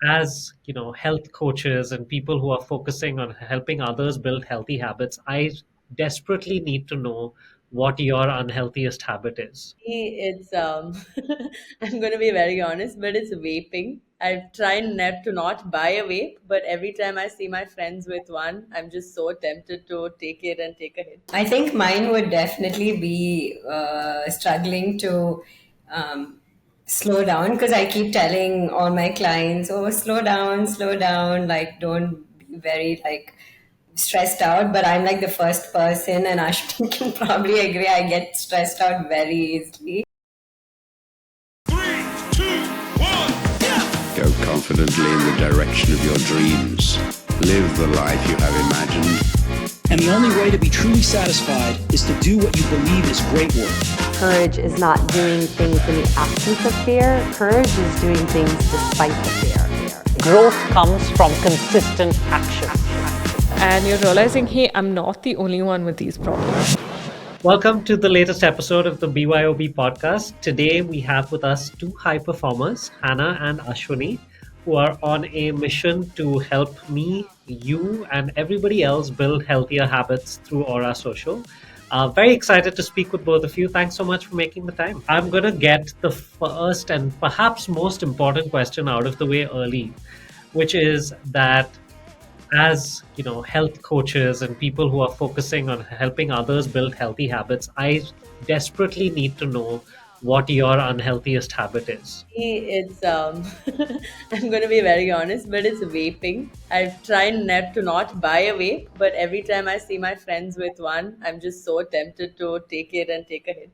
as health coaches and people who are focusing on helping others build healthy habits, I desperately need to know what your unhealthiest habit is. It's I'm going to be very honest, but it's vaping. I've tried not buy a vape, but every time I see my friends with one, I'm just so tempted to take it and take a hit. I think mine would definitely be struggling to um, slow down because I keep telling all my clients, "Oh, slow down, like don't be very like stressed out." But I'm like the first person, and Ashwini can probably agree. I get stressed out very easily. Three, two, one, go confidently in the direction of your dreams. Live the life you have imagined. And the only way to be truly satisfied is to do what you believe is great work. Courage is not doing things in the absence of fear. Courage is doing things despite the fear. Growth comes from consistent action. And you're realizing, hey, I'm not the only one with these problems. Welcome to the latest episode of the BYOB podcast. Today we have with us two high performers, Hannah and Ashwini, who are on a mission to help me, you, and everybody else build healthier habits through Aurah Social. Very excited to speak with both of you. Thanks so much for making the time. I'm going to get the first and perhaps most important question out of the way early, which is that as health coaches and people who are focusing on helping others build healthy habits, I desperately need to know what your unhealthiest habit is. It's I'm going to be very honest, but it's vaping. I've tried not buy a vape, but every time I see my friends with one, I'm just so tempted to take it and take a hit.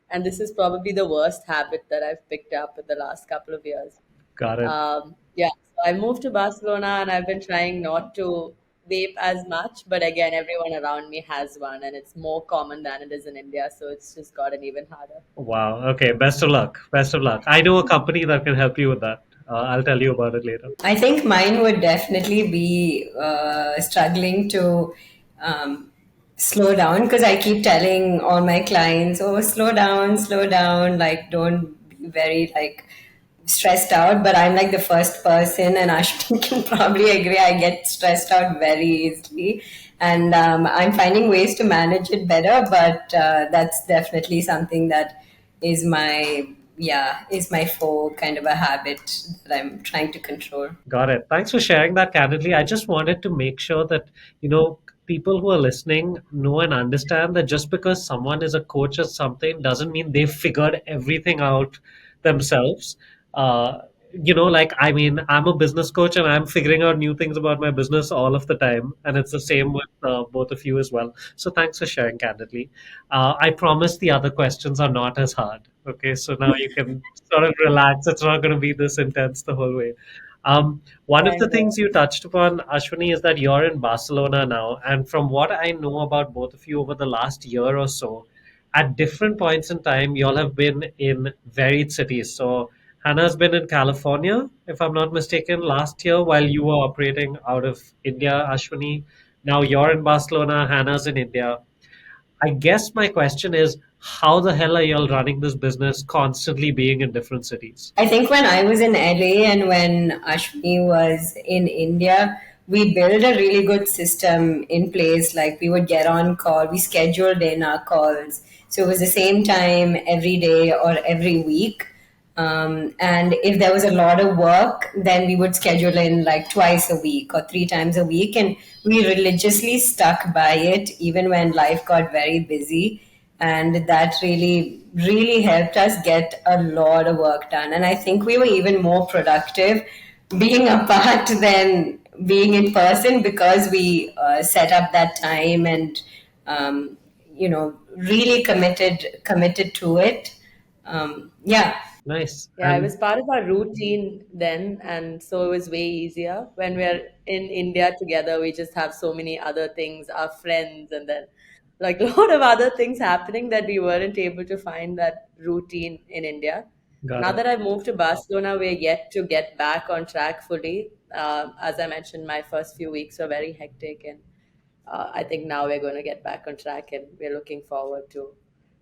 And this is probably the worst habit that I've picked up in the last couple of years. Got it. Yeah, so I moved to Barcelona and I've been trying not to vape as much, but again, everyone around me has one and it's more common than it is in India, so it's just gotten even harder. Wow. Okay. Best of luck. Best of luck. I know a company that can help you with that. I'll tell you about it later. I think mine would definitely be struggling to slow down because I keep telling all my clients, "Oh, slow down, like don't be very like stressed out." But I'm like the first person, and Ashwini can probably agree. I get stressed out very easily, and I'm finding ways to manage it better. But that's definitely something that is my is my faux kind of a habit that I'm trying to control. Got it. Thanks for sharing that candidly. I just wanted to make sure that, people who are listening know and understand that just because someone is a coach or something doesn't mean they've figured everything out themselves. I mean, I'm a business coach and I'm figuring out new things about my business all of the time. And it's the same with both of you as well. So thanks for sharing candidly. I promise the other questions are not as hard. Okay, so now you can sort of relax. It's not going to be this intense the whole way. One of the And things you touched upon, Ashwini, is that you're in Barcelona now. And from what I know about both of you over the last year or so, at different points in time, y'all have been in varied cities. So Hannah's been in California, if I'm not mistaken, last year while you were operating out of India, Ashwini. Now you're in Barcelona, Hannah's in India. I guess my question is, how the hell are y'all running this business constantly being in different cities? I think when I was in LA and when Ashwini was in India, we built a really good system in place. Like we would get on call, we scheduled in our calls. So it was the same time every day or every week. And if there was a lot of work, then we would schedule in like twice a week or three times a week. And we religiously stuck by it, even when life got very busy. And that really helped us get a lot of work done. And I think we were even more productive being apart than being in person because we set up that time and really committed to it. Yeah. Nice. yeah, it was part of our routine then, and so it was way easier. When we're in India together, we just have so many other things, our friends, and then like a lot of other things happening that we weren't able to find that routine in India. Got Now it. that I moved to Barcelona, we're yet to get back on track fully. As I mentioned, my first few weeks were very hectic, and I think now we're going to get back on track, and we're looking forward to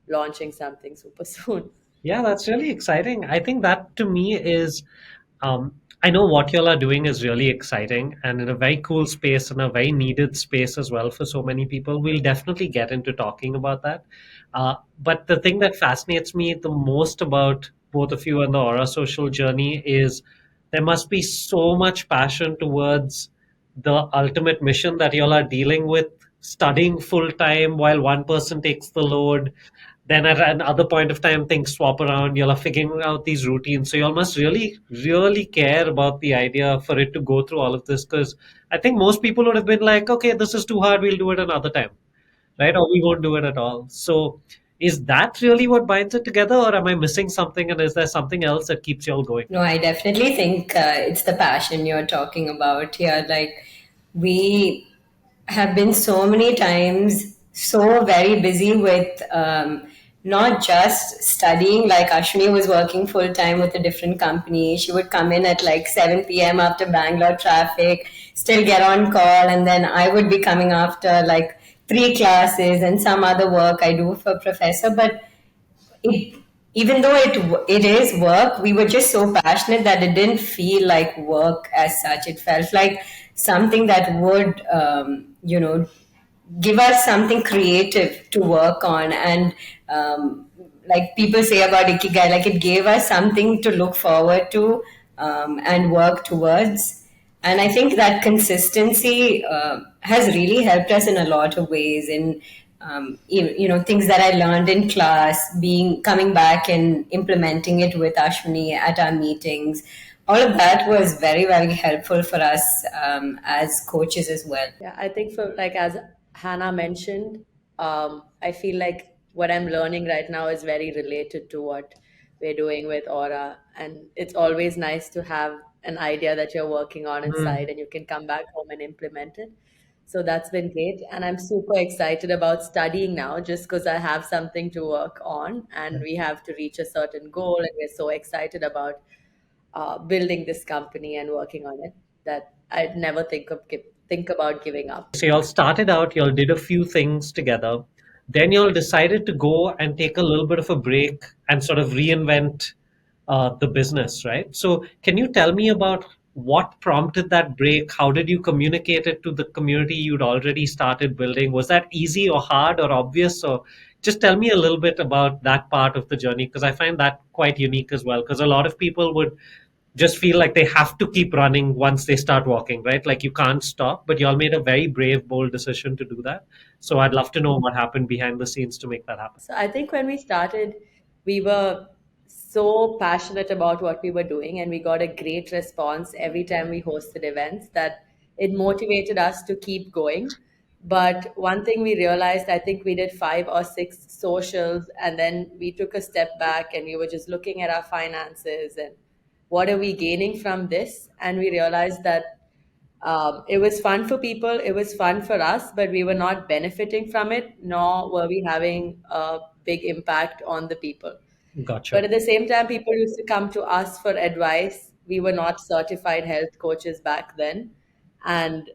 launching something super soon. Yeah, that's really exciting. I think that to me is, um, I know what y'all are doing is really exciting and in a very cool space and a very needed space as well for so many people. We'll definitely get into talking about that. But the thing that fascinates me the most about both of you and the Aura Social journey is there must be so much passion towards the ultimate mission that y'all are dealing with, studying full time while one person takes the load, then at another point of time things swap around, you'll are figuring out these routines, so you all must really really care about the idea for it to go through all of this, because I think most people would have been like, okay, this is too hard, we'll do it another time, right? Or we won't do it at all. So is that really what binds it together, or am I missing something, and is there something else that keeps you all going? No, I definitely think it's the passion you're talking about here. Like, we have been so many times so very busy with not just studying. Like, Ashwini was working full time with a different company. She would come in at like 7 p.m. after Bangalore traffic, still get on call, and then I would be coming after like three classes and some other work I do for professor. But it, even though it is work, we were just so passionate that it didn't feel like work as such. It felt like something that would give us something creative to work on. And like people say about ikigai, like it gave us something to look forward to and work towards. And I think that consistency has really helped us in a lot of ways. In things that I learned in class, being coming back and implementing it with Ashwini at our meetings, all of that was very, very helpful for us as coaches as well. Yeah, I think for like as Hannah mentioned, I feel like what I'm learning right now is very related to what we're doing with Aura, and it's always nice to have an idea that you're working on inside, and you can come back home and implement it. So that's been great, and I'm super excited about studying now, just because I have something to work on, and we have to reach a certain goal, and we're so excited about building this company and working on it that I'd never think about giving up. So y'all started out, y'all did a few things together. Then y'all decided to go and take a little bit of a break and sort of reinvent the business, right? So can you tell me about what prompted that break? How did you communicate it to the community you'd already started building? Was that easy or hard or obvious? Or just tell me a little bit about that part of the journey, because I find that quite unique as well. Because a lot of people would just feel like they have to keep running once they start walking, right? Like you can't stop, but y'all made a very brave, bold decision to do that. So I'd love to know what happened behind the scenes to make that happen. So I think when we started, we were so passionate about what we were doing, and we got a great response every time we hosted events that it motivated us to keep going. But one thing we realized, I think we did 5 or 6 socials, and then we took a step back and we were just looking at our finances and what are we gaining from this? And we realized that it was fun for people, it was fun for us, but we were not benefiting from it, nor were we having a big impact on the people. Gotcha. But at the same time, people used to come to us for advice. We were not certified health coaches back then. And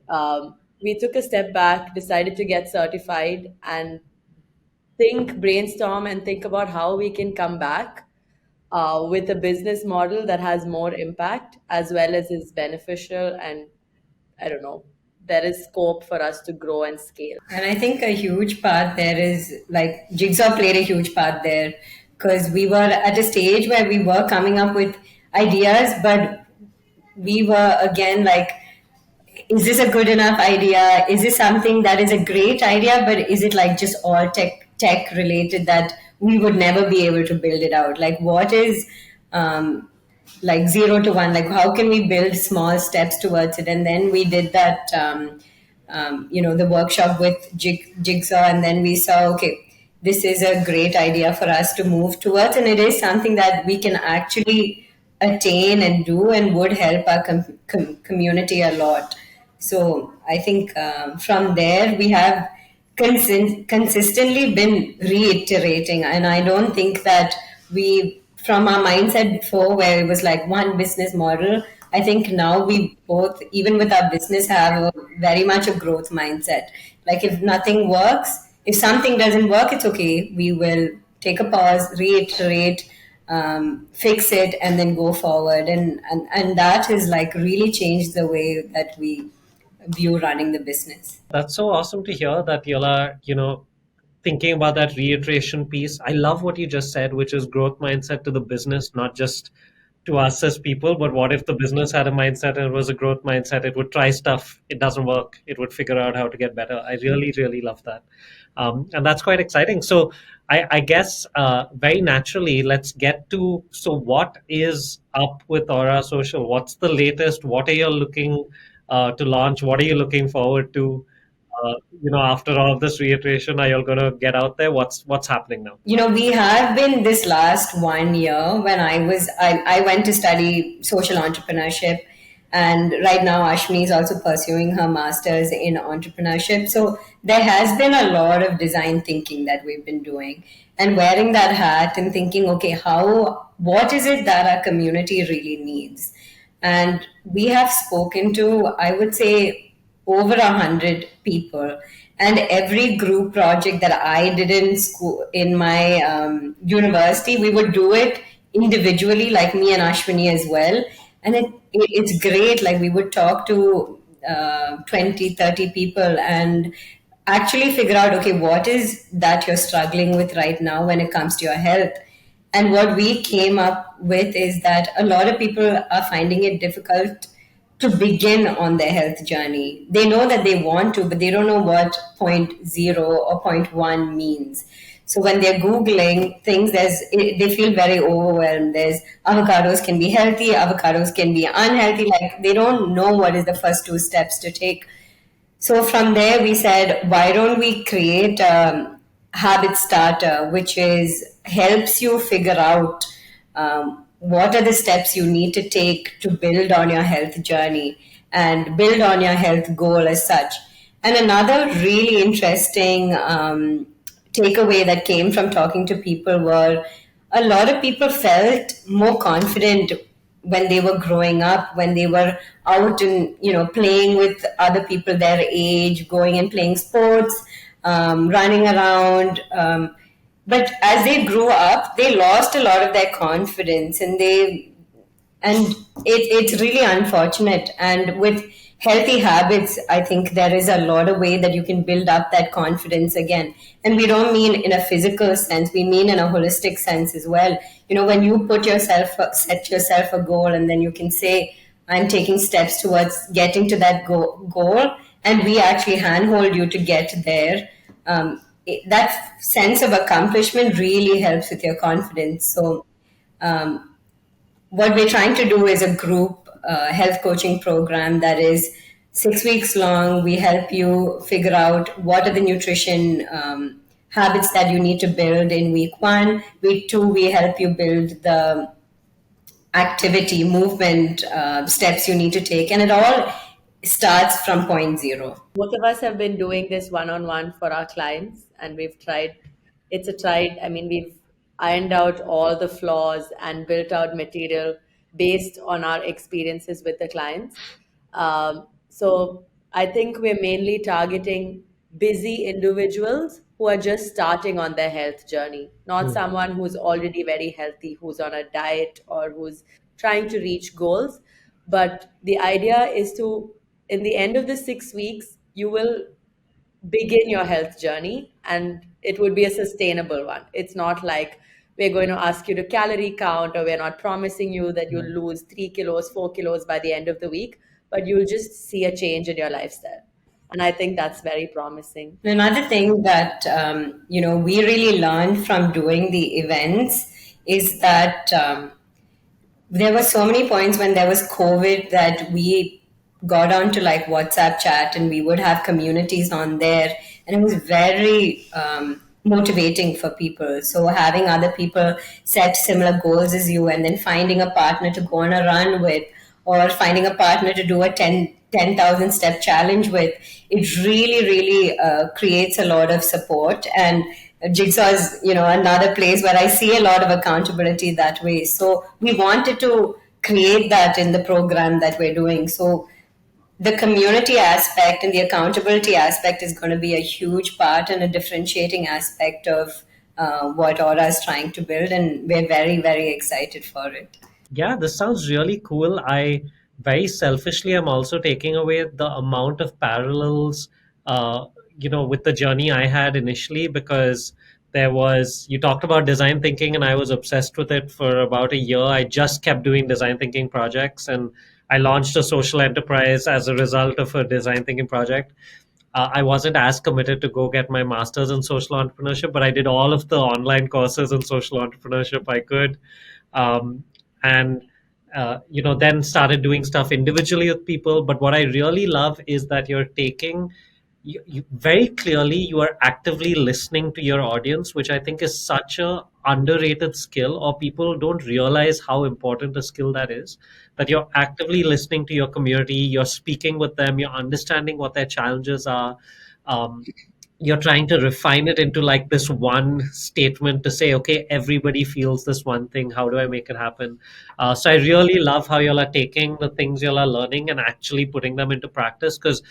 we took a step back, decided to get certified, and brainstorm, and think about how we can come back with a business model that has more impact as well as is beneficial. And I don't know, there is scope for us to grow and scale. And I think a huge part there is like Jigsaw played a huge part there, because we were at a stage where we were coming up with ideas, but we were again like, is this a good enough idea? Is this something that is a great idea, but is it like just all tech related that we would never be able to build it out? Like, what is like 0 to 1? Like, how can we build small steps towards it? And then we did that, the workshop with Jigsaw, and then we saw, okay, this is a great idea for us to move towards, and it is something that we can actually attain and do, and would help our community a lot. So I think from there we have consistently been reiterating, and I don't think that we, from our mindset before where it was like one business model, I think now we both, even with our business, have a very much a growth mindset. Like, if nothing works, if something doesn't work, it's okay. We will take a pause, reiterate, fix it, and then go forward. And that has like really changed the way that we view running the business. That's so awesome to hear that you are, thinking about that reiteration piece. I love what you just said, which is growth mindset to the business, not just to us as people, but what if the business had a mindset and it was a growth mindset? It would try stuff, it doesn't work, it would figure out how to get better. I really, really love that. And that's quite exciting. So I guess very naturally, let's get to, so what is up with Aurah Social? What's the latest? What are you looking to launch? What are you looking forward to? After all of this reiteration, are you all going to get out there? What's happening now? We have been this last 1 year when I went to study social entrepreneurship. And right now, Ashwini is also pursuing her master's in entrepreneurship. So there has been a lot of design thinking that we've been doing and wearing that hat and thinking, okay, what is it that our community really needs? And we have spoken to, I would say, over 100 people, and every group project that I did in school, in my university, we would do it individually, like me and Ashwini as well. And it's great. Like we would talk to 20, 30 people and actually figure out, okay, what is that you're struggling with right now when it comes to your health? And what we came up with is that a lot of people are finding it difficult to begin on their health journey. They know that they want to, but they don't know what point 0 or point 1 means. So when they're Googling things, they feel very overwhelmed. There's avocados can be healthy, avocados can be unhealthy. Like they don't know what is the first 2 steps to take. So from there, we said, why don't we create a habit starter, which helps you figure out what are the steps you need to take to build on your health journey and build on your health goal as such. And another really interesting takeaway that came from talking to people were a lot of people felt more confident when they were growing up, when they were out and playing with other people their age, going and playing sports, running around. But as they grew up, they lost a lot of their confidence, and it's really unfortunate. And with healthy habits, I think there is a lot of way that you can build up that confidence again. And we don't mean in a physical sense; we mean in a holistic sense as well. When you set yourself a goal, and then you can say, "I'm taking steps towards getting to that goal," and we actually handhold you to get there. That sense of accomplishment really helps with your confidence. So what we're trying to do is a group health coaching program that is 6 weeks long. We help you figure out what are the nutrition habits that you need to build in week 1. Week 2, we help you build the activity, movement steps you need to take. And it all starts from point 0. Both of us have been doing this one-on-one for our clients, and we've tried. We've ironed out all the flaws and built out material based on our experiences with the clients. So I think we're mainly targeting busy individuals who are just starting on their health journey, not someone who's already very healthy, who's on a diet or who's trying to reach goals. But the idea is to, in the end of the 6 weeks, you will begin your health journey, and it would be a sustainable one. It's not like we're going to ask you to calorie count, or we're not promising you that you'll lose 3 kilos, 4 kilos by the end of the week, but you'll just see a change in your lifestyle. And I think that's very promising. Another thing that, we really learned from doing the events is that there were so many points when there was COVID that we got onto like WhatsApp chat, and we would have communities on there, and it was very motivating for people. So having other people set similar goals as you, and then finding a partner to go on a run with, or finding a partner to do a 10,000 step challenge with, it really, really creates a lot of support. And Jigsaw is, another place where I see a lot of accountability that way. So we wanted to create that in the program that we're doing. So the community aspect and the accountability aspect is going to be a huge part and a differentiating aspect of what Aura is trying to build, and we're very, very excited for it. Yeah, this sounds really cool. I very selfishly am also taking away the amount of parallels, uh, with the journey I had initially, because you talked about design thinking and I was obsessed with it for about a year. I just kept doing design thinking projects, and I launched a social enterprise as a result of a design thinking project. I wasn't as committed to go get my master's in social entrepreneurship, but I did all of the online courses in social entrepreneurship I could. Um, and then started doing stuff individually with people. But what I really love is that you're taking very clearly, you are actively listening to your audience, which I think is such a underrated skill, or people don't realize how important a skill that is. That you're actively listening to your community, you're speaking with them, you're understanding what their challenges are. um, you're trying to refine it into like this one statement to say, okay, everybody feels this one thing, how do I make it happen? So I really love how y'all are taking the things y'all are learning and actually putting them into practice, because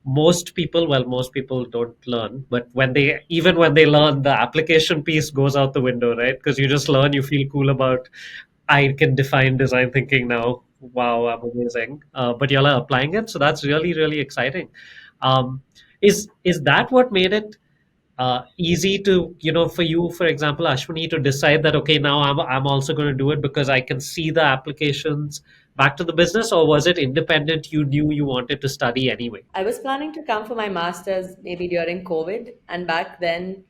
most people don't learn, but when they learn, the application piece goes out the window, right? Because you just learn, you feel cool about, I can define design thinking now. Wow, I'm amazing. But y'all are applying it, so that's really, really exciting. Um, is that what made it easy to, for you, for example, Ashwini, to decide that, okay, now I'm also going to do it because I can see the applications back to the business, or was it independent? You knew you wanted to study anyway. I was planning to come for my master's maybe during COVID, and back then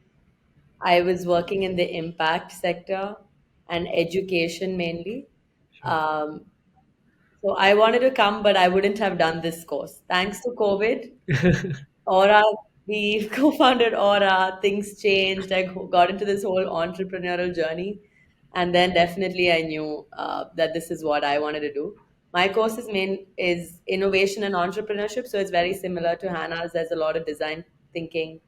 I was working in the impact sector and education mainly. Um, so I wanted to come, but I wouldn't have done this course. Thanks to COVID, Aura, we co-founded Aura, things changed. I got into this whole entrepreneurial journey. And then definitely I knew that this is what I wanted to do. My course is innovation and entrepreneurship. So it's very similar to Hannah's. There's a lot of design thinking.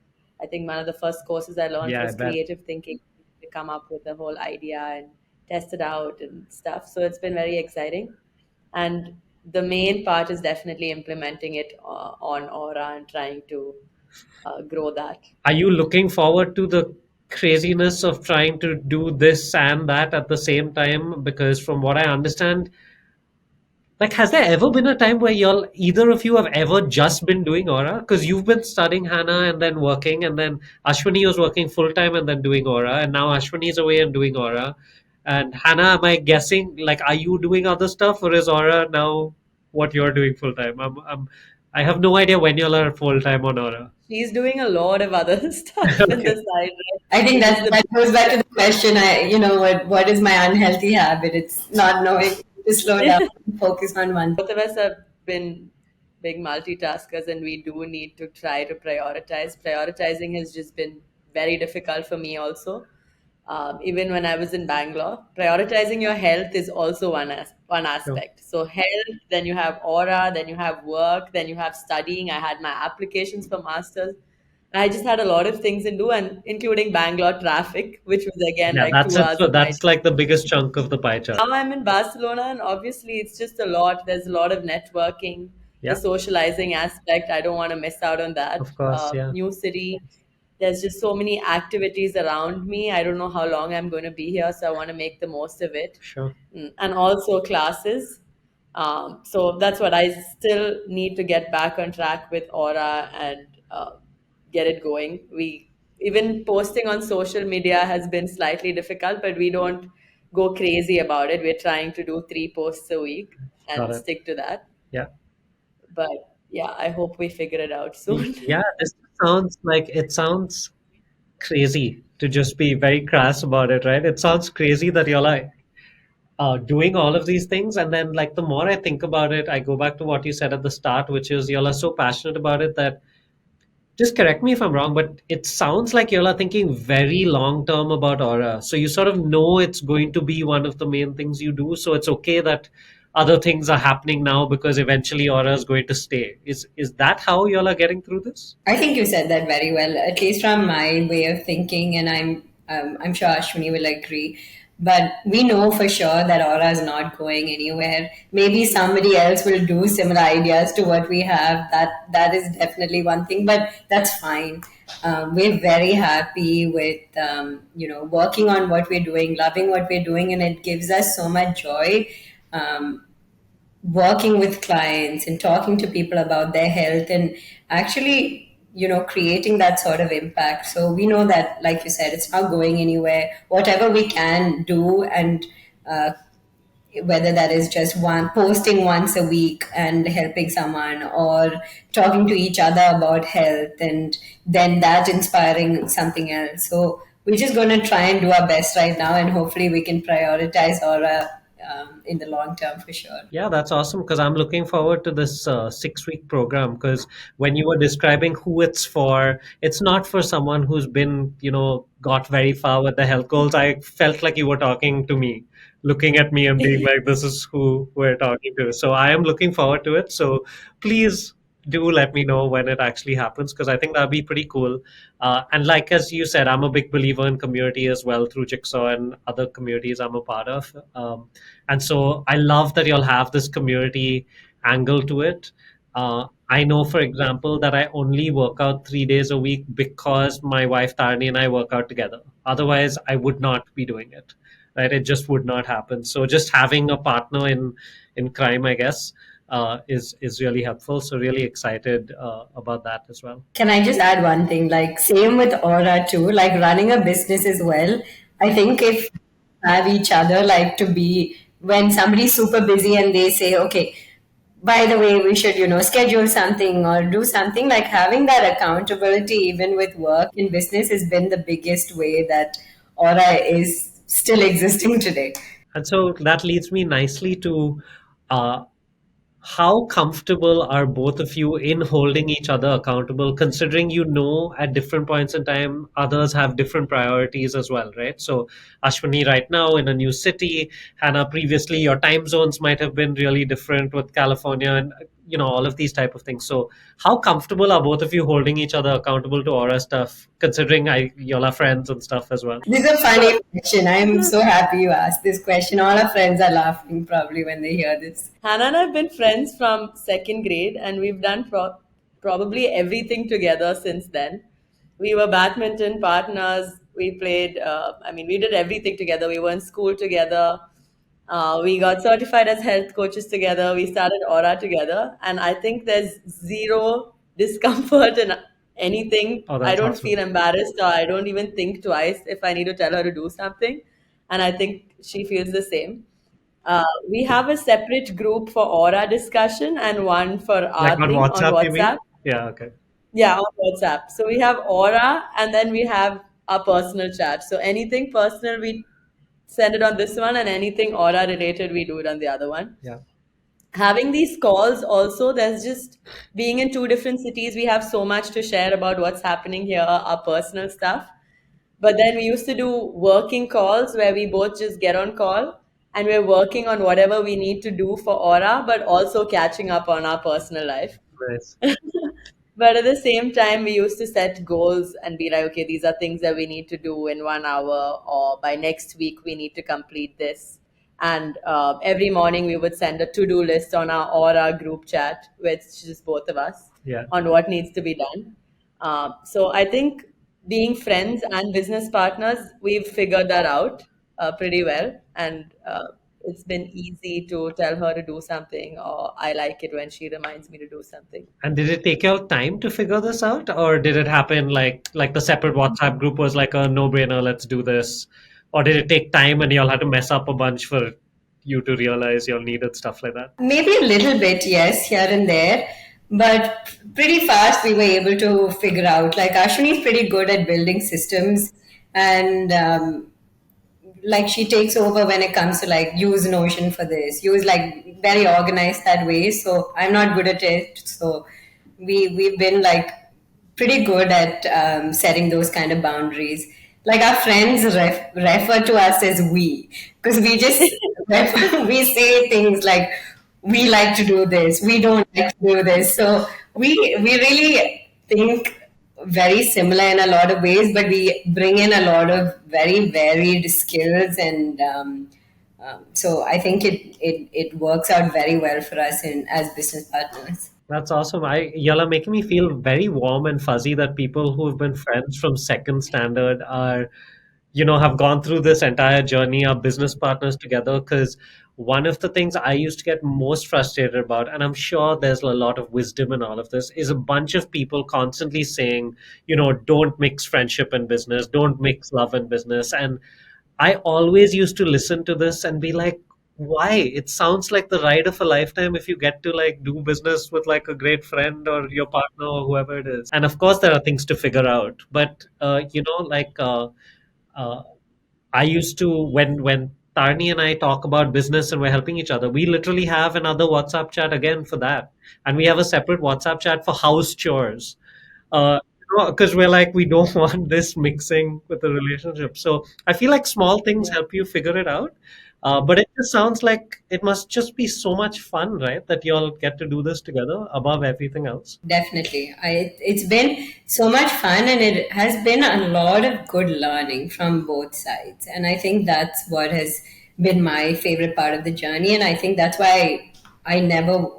I think one of the first courses I learned Yeah, I was bet. creative thinking, to come up with the whole idea and test it out and stuff. So it's been very exciting. And the main part is definitely implementing it on Aura and trying to grow that. Are you looking forward to the craziness of trying to do this and that at the same time? Because from what I understand, like, has there ever been a time where either of you have ever just been doing Aura? Because you've been studying Hannah and then working, and then Ashwini was working full time and then doing Aura, and now Ashwini's away and doing Aura. And Hannah, am I guessing, like, are you doing other stuff, or is Aura now what you're doing full time? I have no idea when you're full time on Aura. She's doing a lot of other stuff in Okay. the side, right? I think Which is that goes back to the question. What is my unhealthy habit? It's not knowing to slow down and focus on one. both of us have been big multitaskers, and we do need to try to prioritize. Prioritizing has just been very difficult for me also. Even when I was in Bangalore, prioritizing your health is also one Sure. aspect. So health, then you have Aura, then you have work, then you have studying. I had my applications for masters. I just had a lot of things to do, and including Bangalore traffic, which was again Yeah, like that's two it. hours So of my that's like the biggest chunk of the pie chart. now I'm in Barcelona, and obviously it's just a lot. There's a lot of networking, the Yeah, socializing aspect. I don't want to miss out on that. of course. Yeah, New city, there's just so many activities around me. I don't know how long I'm going to be here, so I want to make the most of it. sure. And also classes. So that's what I still need to get back on track with Aura and get it going. We even posting on social media has been slightly difficult, but we don't go crazy about it. We're trying to do 3 posts a week Got and it. stick to that. Yeah. But yeah, I hope we figure it out soon. Yeah, it sounds crazy, to just be very crass about it, right? It sounds crazy that you're like doing all of these things. And then, like, the more I think about it, I go back to what you said at the start, which is y'all are so passionate about it that, just correct me if I'm wrong, but it sounds like y'all are thinking very long term about Aura. So you sort of know it's going to be one of the main things you do. So it's okay that other things are happening now because eventually Aura is going to stay. Is that how y'all are getting through this? I think you said that very well, at least from my way of thinking, and I'm sure Ashwini will agree. But we know for sure that Aura is not going anywhere. Maybe somebody else will do similar ideas to what we have. That is definitely one thing, but that's fine. We're very happy with working on what we're doing, loving what we're doing, and it gives us so much joy. Um, Working with clients and talking to people about their health and actually creating that sort of impact. So we know that, like you said, it's not going anywhere. Whatever we can do, and uh, whether that is just one posting once a week and helping someone, or talking to each other about health, and then that inspiring something else. So we're just going to try and do our best right now, and hopefully we can prioritize Aura in the long term for sure. Yeah, that's awesome because I'm looking forward to this 6 week program. Because when you were describing who it's for, it's not for someone who's been, got very far with the health goals. I felt like you were talking to me, looking at me and being like, this is who we're talking to. So I am looking forward to it. So please do let me know when it actually happens because I think that'd be pretty cool. And like as you said, I'm a big believer in community as well through Jigsaw and other communities I'm a part of. And so I love that you'll have this community angle to it. I know, for example, that I only work out 3 days a week because my wife Tarni and I work out together. Otherwise, I would not be doing it. Right? It just would not happen. So just having a partner in crime, I guess, is really helpful. So really excited about that as well. Can I just add one thing? Like, same with Aura too, like running a business as well. I think if have each other, like to be when somebody's super busy and they say, okay, by the way, we should, schedule something or do something, like having that accountability, even with work in business, has been the biggest way that Aura is still existing today. And so that leads me nicely to uh, how comfortable are both of you in holding each other accountable, considering at different points in time others have different priorities as well, right? So Ashwini right now in a new city, Hannah previously your time zones might have been really different with California and all of these type of things. So how comfortable are both of you holding each other accountable to Aura stuff, considering y'all are friends and stuff as well? This is a funny question. I'm so happy you asked this question. All our friends are laughing probably when they hear this. Hannah and I have been friends from second grade, and we've done probably everything together since then. We were badminton partners. We played, we did everything together. We were in school together. We got certified as health coaches together. We started Aura together. And I think there's zero discomfort in anything. Oh, I that's don't awesome. feel embarrassed, or I don't even think twice if I need to tell her to do something. And I think she feels the same. We have a separate group for Aura discussion and one for Like our on thing on WhatsApp, you mean? WhatsApp. Yeah, okay. Yeah, on WhatsApp. So we have Aura and then we have our personal chat. So anything personal, we send it on this one, and anything Aura related, we do it on the other one. Yeah. Having these calls also, there's just being in two different cities, we have so much to share about what's happening here, our personal stuff. But then we used to do working calls where we both just get on call and we're working on whatever we need to do for Aura, but also catching up on our personal life. Nice. But at the same time, we used to set goals and be like, okay, these are things that we need to do in 1 hour, or by next week, we need to complete this. And every morning, we would send a to do list on our Aura group chat, which is both of us, Yeah. on what needs to be done. So I think being friends and business partners, we've figured that out pretty well. And it's been easy to tell her to do something, or I like it when she reminds me to do something. And did it take you time to figure this out, or did it happen like the separate WhatsApp group was like a no-brainer, let's do this, or did it take time and y'all had to mess up a bunch for you to realize y'all needed stuff like that? Maybe a little bit, yes, here and there. But pretty fast we were able to figure out. Like, Ashwini is pretty good at building systems, and like she takes over when it comes to like use Notion for this, use like very organized that way. So I'm not good at it. So we've been like pretty good at setting those kind of boundaries. Like, our friends refer to us as we, because we just we say things like, we like to do this, we don't like to do this. So we really think very similar in a lot of ways, but we bring in a lot of very varied skills, and so I think it works out very well for us in as business partners. That's awesome. Y'all are making me feel very warm and fuzzy that people who have been friends from second standard are, have gone through this entire journey, are business partners together. Because one of the things I used to get most frustrated about, and I'm sure there's a lot of wisdom in all of this, is a bunch of people constantly saying, don't mix friendship and business, don't mix love and business. And I always used to listen to this and be like, why? It sounds like the ride of a lifetime if you get to like do business with like a great friend or your partner or whoever it is. And of course, there are things to figure out. But uh, I used to when Tarni and I talk about business and we're helping each other, we literally have another WhatsApp chat again for that, and we have a separate WhatsApp chat for house chores. Because we're like we don't want this mixing with the relationship. So I feel like small things Yeah. help you figure it out. But it just sounds like it must just be so much fun, right? That you all get to do this together above everything else. Definitely. It's been so much fun, and it has been a lot of good learning from both sides. And I think that's what has been my favorite part of the journey. And I think that's why I never,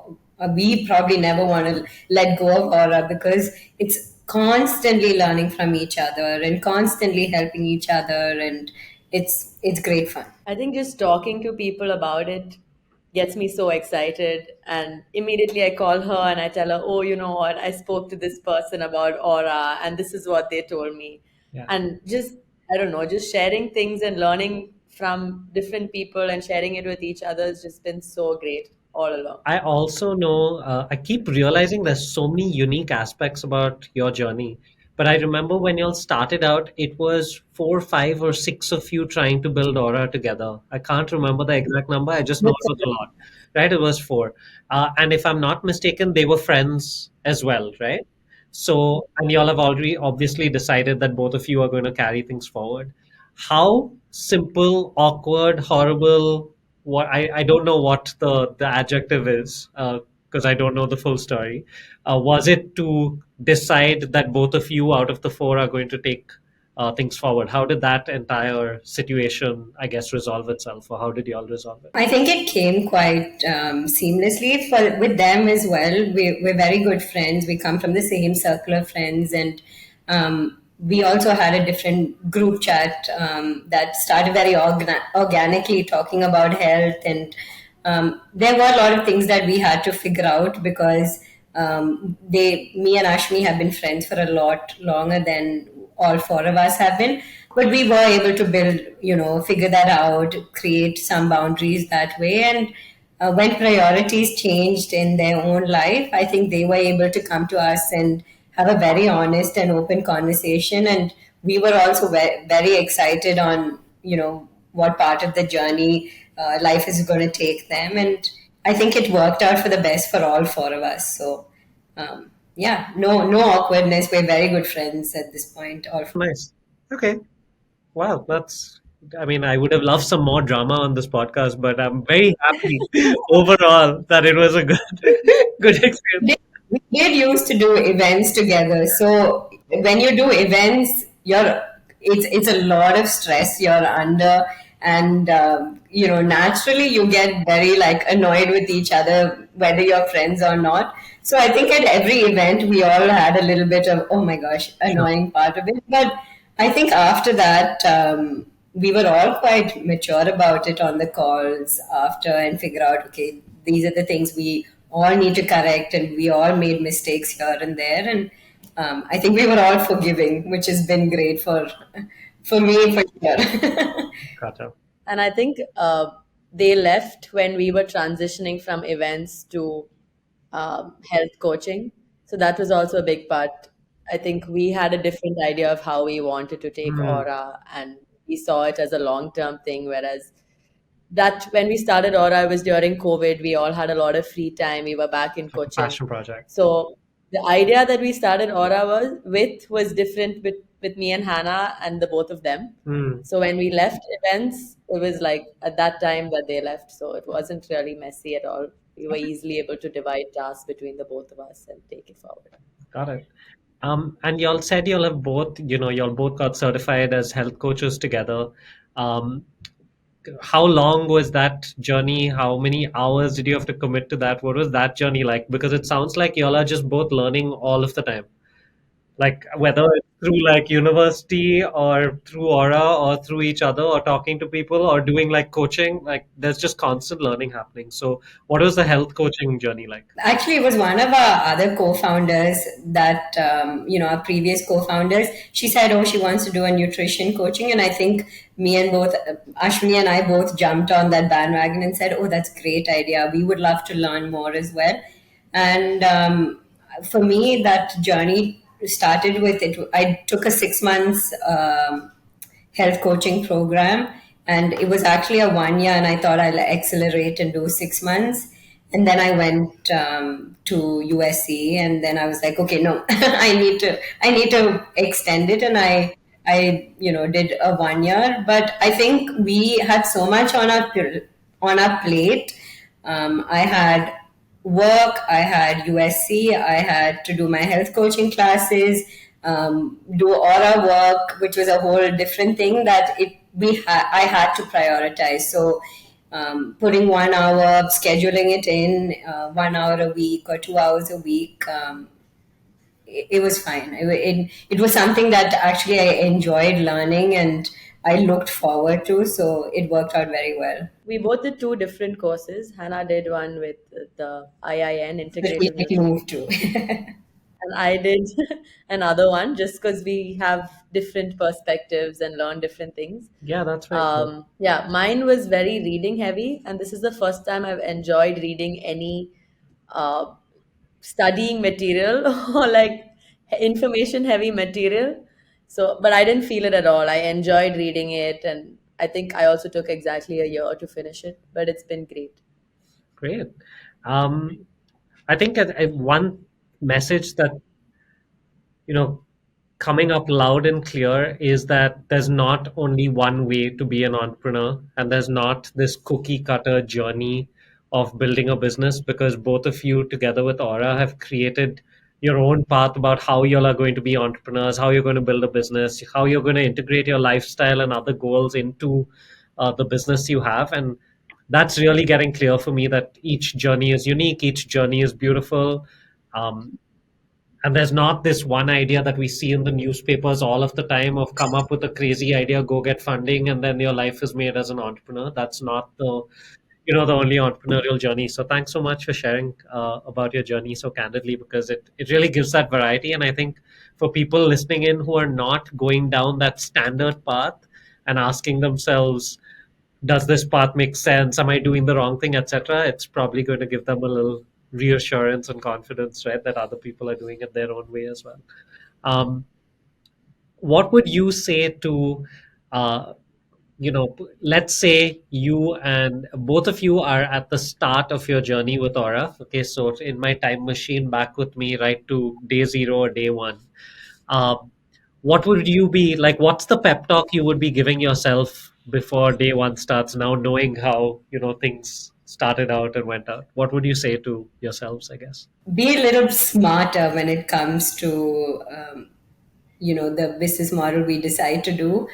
we probably never want to let go of Aura, because it's constantly learning from each other and constantly helping each other. And it's great fun. I think just talking to people about it gets me so excited. And immediately I call her and I tell her, oh, you know what? I spoke to this person about Aura and this is what they told me. Yeah. And just, I don't know, just sharing things and learning from different people and sharing it with each other has just been so great all along. I also know, I keep realizing there's so many unique aspects about your journey. But I remember when you all started out, it was four, five, or six of you trying to build Aura together. I can't remember the exact number. I just know it was a lot, right? It was four. And if I'm not mistaken, they were friends as well, right? So, and you all have already obviously decided that both of you are going to carry things forward. How simple, awkward, horrible, what I don't know what the adjective is because I don't know the full story. Was it to decide that both of you out of the four are going to take things forward? How did that entire situation, I guess, resolve itself, or how did you all resolve it? I think it came quite seamlessly for with them as well. We're very good friends. We come from the same circle of friends, and we also had a different group chat that started very organically talking about health, and there were a lot of things that we had to figure out because me and Ashmi have been friends for a lot longer than all four of us have been, but we were able to build, figure that out, create some boundaries that way. And when priorities changed in their own life, I think they were able to come to us and have a very honest and open conversation. And we were also very excited on, what part of the journey life is going to take them. And I think it worked out for the best for all four of us. So, yeah, no awkwardness. We're very good friends at this point. All Nice. Okay. Wow, that's. I mean, I would have loved some more drama on this podcast, but I'm very happy overall that it was a good, good experience. we did used to do events together. So when you do events, it's a lot of stress you're under, and naturally you get very like annoyed with each other, whether you're friends or not. So I think at every event we all had a little bit of, oh my gosh, Sure. annoying part of it. But I think after that, we were all quite mature about it on the calls after, and figure out, okay, these are the things we all need to correct, and we all made mistakes here and there. And I think we were all forgiving, which has been great for me for sure. Gotcha. And I think they left when we were transitioning from events to health coaching. So that was also a big part. I think we had a different idea of how we wanted to take Mm, Aura, and we saw it as a long term thing. Whereas that when we started Aura, it was during COVID. We all had a lot of free time. We were back in like a coaching. passion project. So the idea that we started Aura was different with me and Hannah and the both of them. Mm, So when we left events, it was like at that time that they left. So it wasn't really messy at all. We were easily able to divide tasks between the both of us and take it forward. got it. And y'all said y'all both got certified as health coaches together. Um, how long was that journey? How many hours did you have to commit to that? What was that journey like? Because it sounds like y'all are just both learning all of the time. Like whether it's through like university or through Aura or through each other or talking to people or doing like coaching, like there's just constant learning happening. So what was the health coaching journey like? Actually, it was one of our other co-founders that, our previous co-founders. She said, oh, she wants to do a nutrition coaching. And I think Ashwini and I both jumped on that bandwagon and said, oh, that's a great idea. We would love to learn more as well. And for me, that journey started with it. I took a 6 months health coaching program, and it was actually a 1 year, and I thought I'll accelerate and do 6 months. And then I went to USC, and then I was like, okay, no, I need to extend it, and I did a 1 year. But I think we had so much on our plate. I had work, I had USC, I had to do my health coaching classes, do Aura work, which was a whole different thing that I had to prioritize. So putting 1 hour, scheduling it in 1 hour a week or 2 hours a week, it was fine. It was something that actually I enjoyed learning and I looked forward to, so it worked out very well. We both did two different courses. Hannah did one with the IIN, Which we Integrative need to Nutrition, move to. and I did another one just because we have different perspectives and learn different things. Yeah, that's very cool. Yeah, mine was very reading heavy, and this is the first time I've enjoyed reading any uh, studying material or like information heavy material. So, but I didn't feel it at all. I enjoyed reading it, and I think I also took exactly a year to finish it, but it's been great. Great. Um, I think one message that, you know, coming up loud and clear is that there's not only one way to be an entrepreneur, and there's not this cookie cutter journey of building a business, because both of you together with Aura have created your own path about how you all are going to be entrepreneurs, how you're going to build a business, how you're going to integrate your lifestyle and other goals into the business you have. And that's really getting clear for me that each journey is unique, each journey is beautiful. Um, and there's not this one idea that we see in the newspapers all of the time of come up with a crazy idea, go get funding, and then your life is made as an entrepreneur. That's not the only entrepreneurial journey. So thanks so much for sharing about your journey so candidly, because it really gives that variety. And I think for people listening in who are not going down that standard path and asking themselves, does this path make sense? Am I doing the wrong thing, etc.? It's probably going to give them a little reassurance and confidence, right, that other people are doing it their own way as well. Um, what would you say to, uh, let's say you and both of you are at the start of your journey with Aura. Okay, so in my time machine, back with me right to day zero or day one. Um, what would you be like? What's the pep talk you would be giving yourself before day one starts? Now knowing how things started out and went out, what would you say to yourselves? I guess. Be a little smarter when it comes to the business model we decide to do,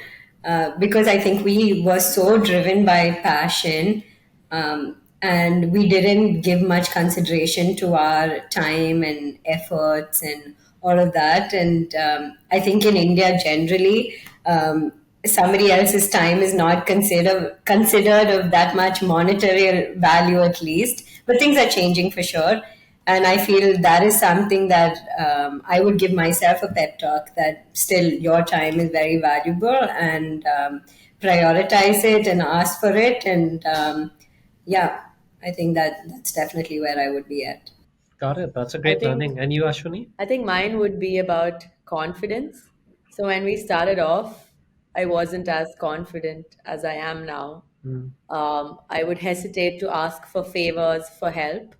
because I think we were so driven by passion, and we didn't give much consideration to our time and efforts and all of that. And I think in India generally, somebody else's time is not considered of that much monetary value, at least. But things are changing for sure, and I feel that is something that I would give myself a pep talk, that still your time is very valuable, and prioritize it and ask for it. And yeah, I think that's definitely where I would be at. Got it. That's a I great think learning. And you, Ashwini? I think mine would be about confidence. So when we started off, I wasn't as confident as I am now. Mm, I would hesitate to ask for favors, for help.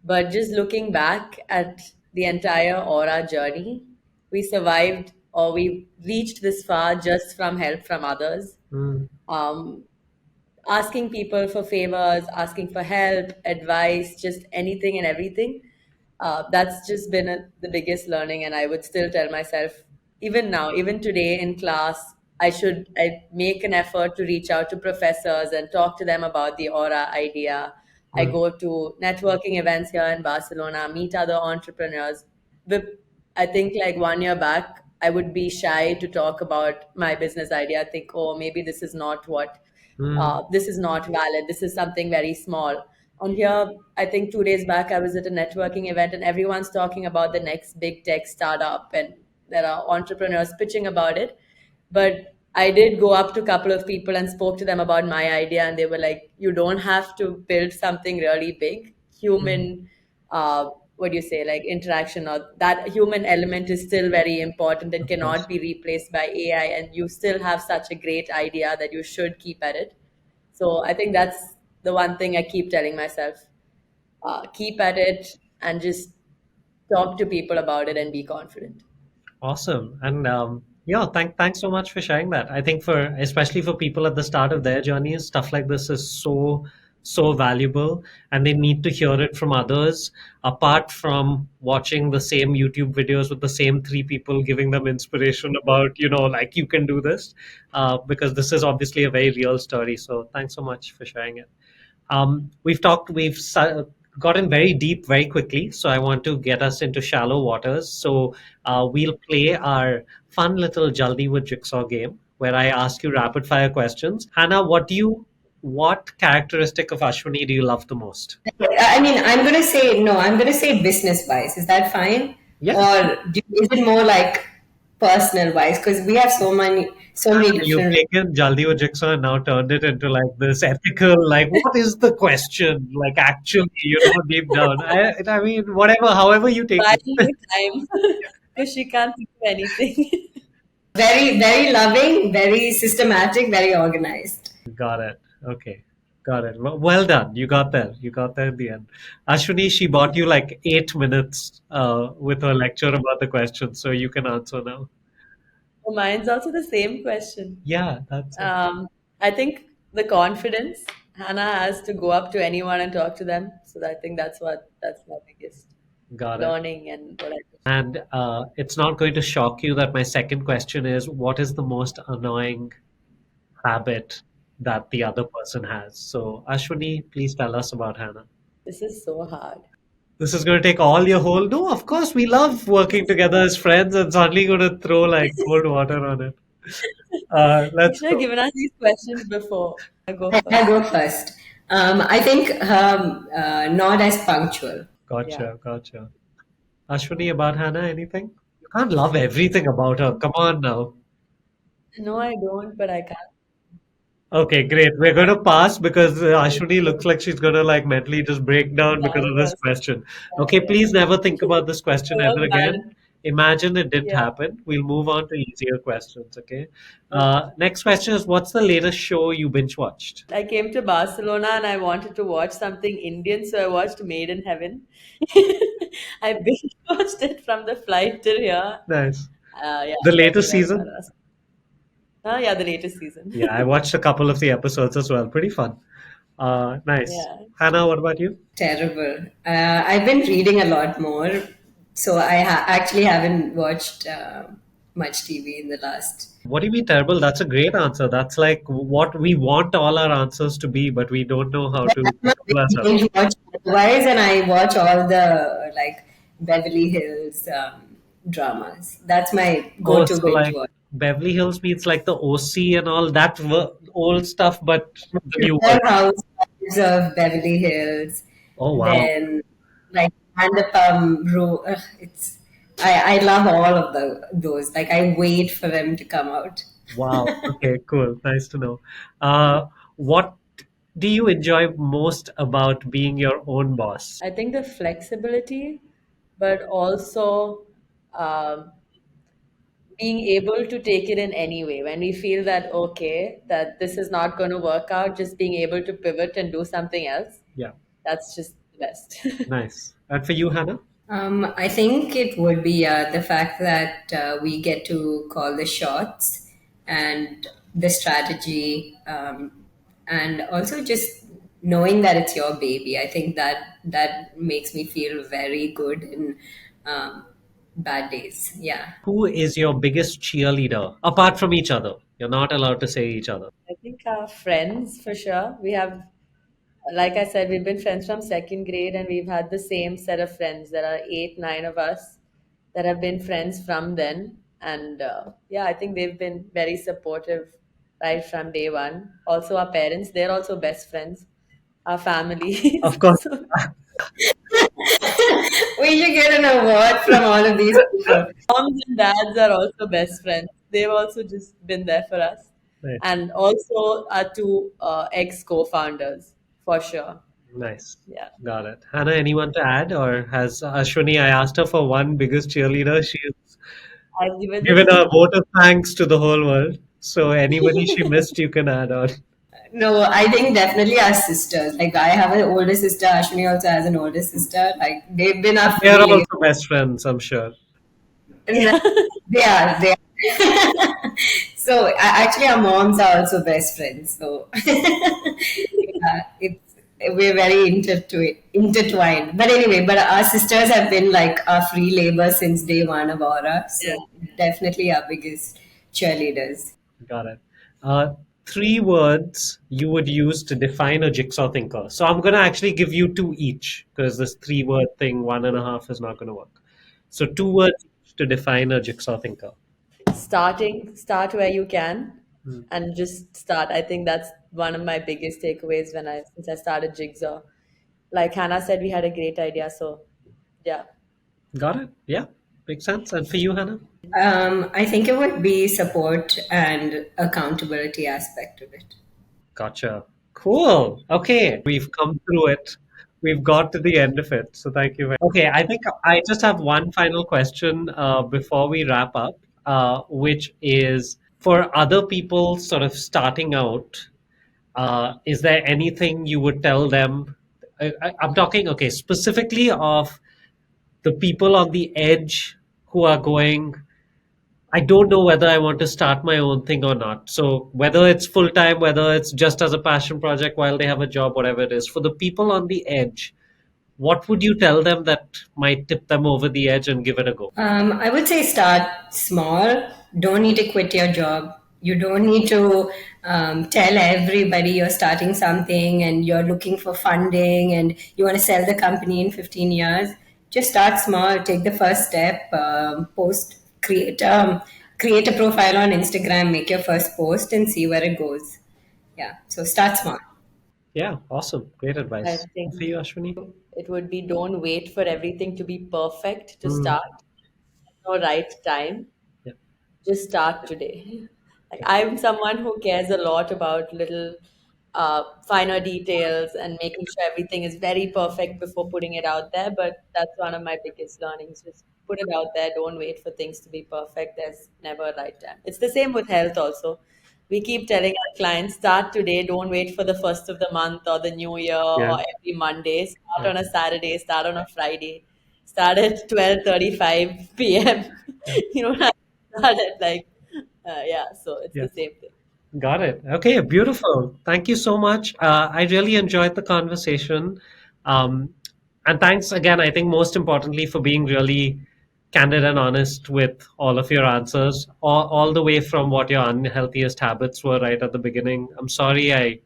But just looking back at the entire Aura journey, we survived, or we reached this far just from help from others. mm. Um, Asking people for favors, asking for help, advice, just anything and everything. That's just been the biggest learning. And I would still tell myself, even now, even today in class, I make an effort to reach out to professors and talk to them about the Aura idea. I Mm, go to networking events here in Barcelona, meet other entrepreneurs. With, I think like 1 year back, I would be shy to talk about my business idea. I think, oh, maybe mm, this is not valid. This is something very small. On here, I think 2 days back, I was at a networking event and everyone's talking about the next big tech startup, and there are entrepreneurs pitching about it. But I did go up to a couple of people and spoke to them about my idea, and they were like, "You don't have to build something really big. mm. What do you say, like interaction or that human element is still very important and Of course. cannot be replaced by AI. And you still have such a great idea that you should keep at it." So I think that's the one thing I keep telling myself: keep at it and just talk to people about it and be confident. Awesome. And yeah, thanks so much for sharing that. I think for especially for people at the start of their journeys, stuff like this is so valuable, and they need to hear it from others apart from watching the same YouTube videos with the same three people giving them inspiration about, like you can do this, because this is obviously a very real story. So thanks so much for sharing it. We've gotten very deep very quickly, so I want to get us into shallow waters. So we'll play our fun little Jaldi with Jigsaw game where I ask you rapid fire questions. Hannah, what characteristic of Ashwini do you love the most? I mean, I'm going to say, no, I'm going to say business wise. Is that fine? Yeah, Or is it more like personal wise? Because we have so many you've different. taken Jaldi with Jigsaw and now turned it into like this ethical, like what is the question? Like actually, deep down. I mean, whatever, however you take Buying it. you time because she can't think of anything. Very, very loving, very systematic, very organized. Got it. Okay. Got it. Well done. You got there. You got there in the end. Ashwini, she bought you like 8 minutes with her lecture about the question, so you can answer now. So mine's also the same question. Yeah, that's it. I think the confidence Hannah has to go up to anyone and talk to them. So I think that's my biggest Got it. learning and what I. And it's not going to shock you that my second question is, what is the most annoying habit that the other person has? So, Ashwini, please tell us about Hannah. This is so hard. This is going to take all your whole. No, of course, we love working together as friends and suddenly going to throw like cold water on it. You Let's should have go. given us these questions before. I go I first. go first. I think not as punctual. Yeah. Gotcha. Ashwini, about Hannah, anything? You can't love everything about her. Come on now. No, I don't, but I can't. Okay, great. We're going to pass because Ashwini looks like she's going to like mentally just break down because of this Nervous. question. Okay, Yeah, please never think about this question yeah. ever Work again. balance. Imagine it didn't Yeah. happen. We'll move on to easier questions, okay? Okay. Next question is, what's the latest show you binge watched? I came to Barcelona and I wanted to watch something Indian, so I watched Made in Heaven. I binge watched it from the flight till here. Nice. Yeah, The so I think latest that's what season? I was. Yeah, the latest season. Yeah, I watched a couple of the episodes as well. Pretty fun. Nice. Yeah. Hannah, what about you? Terrible. I've been reading a lot more, so I actually haven't watched much TV in the last. What do you mean terrible? That's a great answer. That's like what we want all our answers to be, but we don't know how But to I'm not control ourselves. binge watch otherwise, and I watch all the like Beverly Hills dramas. That's my Oh, go-to so binge like watch. Beverly Hills means like the OC and all that old stuff, but the new Full version. Housewives of Beverly Hills, Oh, wow. then like Vanderpump Rules. It's I love all of those. Like I wait for them to come out. Wow. Okay, cool. Nice to know. What do you enjoy most about being your own boss? I think the flexibility, but also um, being able to take it in any way. When we feel that, okay, that this is not going to work out, just being able to pivot and do something else, Yeah, that's just the best. nice. And for you, Hannah? I think it would be the fact that we get to call the shots and the strategy, and also just knowing that it's your baby. I think that makes me feel very good, and um, bad days. Yeah. Who is your biggest cheerleader apart from each other? You're not allowed to say each other. I think our friends for sure. We have, like I said, we've been friends from second grade, and we've had the same set of friends. There are eight, nine of us that have been friends from then. And yeah, I think they've been very supportive right from day one. Also, our parents, they're also best friends. Our families. Of course. So, We should get an award from all of these people. moms and dads are also best friends. They've also just been there for us. Nice. And also our two ex co founders, for sure. Nice. Yeah. Got it. Hannah, anyone to add? Or has Ashwini, I asked her for one biggest cheerleader. She's I've given given this. a vote of thanks to the whole world. So anybody she missed, you can add on. No, I think definitely our sisters. Like I have an older sister. Ashwini also has an older sister. Like they've been our They're free also best friends, I'm sure. labor. They are. So actually, our moms are also best friends. So yeah, we're very intertwined. But anyway, but our sisters have been like our free labor since day one of Aura. Yeah. So definitely our biggest cheerleaders. Got it. Uh, Three words you would use to define a jigsaw thinker. So I'm going to actually give you two each because this three-word thing, one and a half, is not going to work. So two words each to define a jigsaw thinker. Start where you can Hmm. and just start. I think that's one of my biggest takeaways since I started Jigsaw. Like Hannah said, we had a great idea. So yeah. Got it? Yeah, makes sense. And for you, Hannah? I think it would be support and accountability aspect of it. Gotcha. Cool. Okay, we've come through it. We've got to the end of it. So thank you very much. Okay, I think I just have one final question before we wrap up, which is for other people sort of starting out, is there anything you would tell them? I'm talking, okay, specifically of the people on the edge who are going, I don't know whether I want to start my own thing or not. So whether it's full time, whether it's just as a passion project while they have a job, whatever it is, for the people on the edge, what would you tell them that might tip them over the edge and give it a go? I would say start small. Don't need to quit your job. You don't need to tell everybody you're starting something and you're looking for funding and you want to sell the company in 15 years. Just start small. Take the first step. Post, create a profile on Instagram. Make your first post and see where it goes. Yeah. So start small. Yeah, awesome. Great I advice. And think for you, Ashwini? it would be don't wait for everything to be perfect to Mm, start. No right time. yeah, Just start today. Like I'm someone who cares a lot about little finer details and making sure everything is very perfect before putting it out there. But that's one of my biggest learnings. Just put it out there. Don't wait for things to be perfect. There's never a right time. It's the same with health also. We keep telling our clients, start today. Don't wait for the first of the month or the new year yeah, or every Monday. Start yeah, on a Saturday. Start on a Friday. Start at 12:35 p.m. yeah, You don't have to start at like, yeah. So it's yeah. the same thing. Got it. Okay, beautiful. Thank you so much. I really enjoyed the conversation. Um, and thanks again, I think most importantly, for being really candid and honest with all of your answers, all the way from what your unhealthiest habits were right at the beginning. I'm sorry I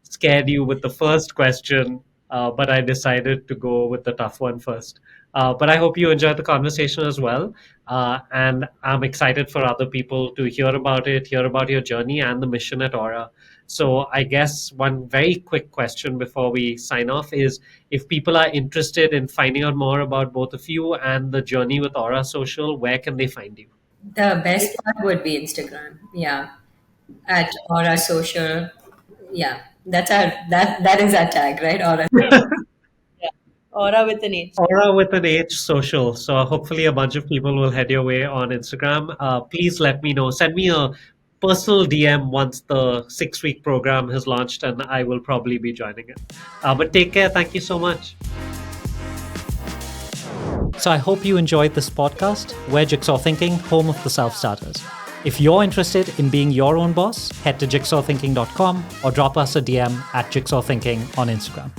scared you with the first question, but I decided to go with the tough one first. But I hope you enjoyed the conversation as well. And I'm excited for other people to hear about it, hear about your journey and the mission at Aura. So I guess one very quick question before we sign off is if people are interested in finding out more about both of you and the journey with Aurah Social, where can they find you? The best part would be Instagram. Yeah. At Aurah Social. Yeah. That is our tag, right? Aurah. Yeah. Aura with an H. Aura with an H social. So hopefully a bunch of people will head your way on Instagram. Please let me know. Send me a personal DM once the 6-week program has launched, and I will probably be joining it. But take care. Thank you so much. So I hope you enjoyed this podcast. We're Jigsaw Thinking, home of the self-starters. If you're interested in being your own boss, head to jigsawthinking.com or drop us a DM at Jigsaw Thinking on Instagram.